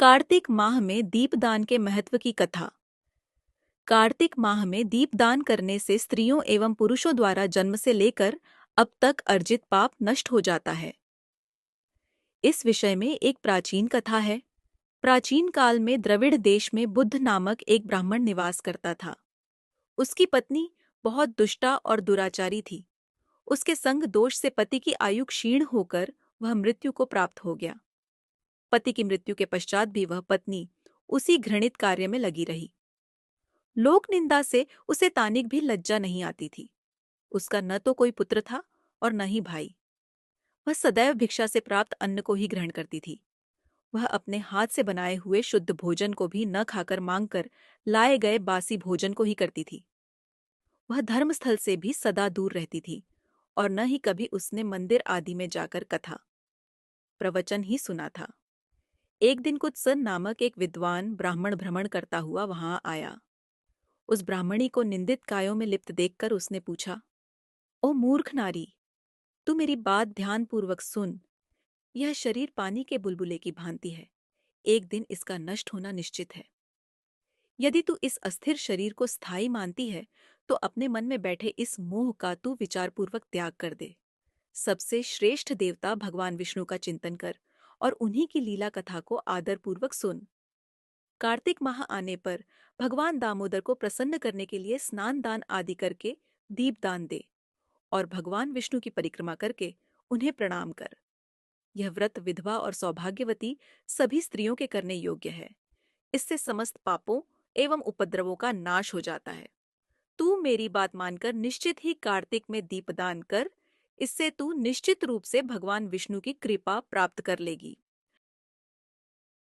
कार्तिक माह में दीपदान के महत्व की कथा। कार्तिक माह में दीपदान करने से स्त्रियों एवं पुरुषों द्वारा जन्म से लेकर अब तक अर्जित पाप नष्ट हो जाता है। इस विषय में एक प्राचीन कथा है। प्राचीन काल में द्रविड़ देश में बुद्ध नामक एक ब्राह्मण निवास करता था। उसकी पत्नी बहुत दुष्टा और दुराचारी थी। उसके संग दोष से पति की आयु क्षीण होकर वह मृत्यु को प्राप्त हो गया। पति की मृत्यु के पश्चात भी वह पत्नी उसी घृणित कार्य में लगी रही। लोक निंदा से उसे तानिक भी लज्जा नहीं आती थी। उसका न तो कोई पुत्र था और न ही भाई। वह सदैव भिक्षा से प्राप्त अन्न को ही ग्रहण करती थी। वह अपने हाथ से बनाए हुए शुद्ध भोजन को भी न खाकर मांगकर लाए गए बासी भोजन को ही करती थी। वह धर्मस्थल से भी सदा दूर रहती थी और न ही कभी उसने मंदिर आदि में जाकर कथा प्रवचन ही सुना था। एक दिन कुत्सन नामक एक विद्वान ब्राह्मण भ्रमण करता हुआ वहां आया। उस ब्राह्मणी को निंदित कायों में लिप्त देखकर उसने पूछा, ओ मूर्ख नारी, तू मेरी बात ध्यानपूर्वक सुन। यह शरीर पानी के बुलबुले की भांति है। एक दिन इसका नष्ट होना निश्चित है। यदि तू इस अस्थिर शरीर को स्थायी मानती है तो अपने मन में बैठे इस मोह का तू विचारपूर्वक त्याग कर दे। सबसे श्रेष्ठ देवता भगवान विष्णु का चिंतन कर और उन्हीं की लीला कथा को आदरपूर्वक सुन। कार्तिक माह आने पर भगवान दामोदर को प्रसन्न करने के लिए स्नान दान आदि करके दीपदान दे और भगवान विष्णु की परिक्रमा करके उन्हें प्रणाम कर। यह व्रत विधवा और सौभाग्यवती सभी स्त्रियों के करने योग्य है। इससे समस्त पापों एवं उपद्रवों का नाश हो जाता है। तू मेरी बात मानकर निश्चित ही कार्तिक में दीपदान कर। इससे तू निश्चित रूप से भगवान विष्णु की कृपा प्राप्त कर लेगी।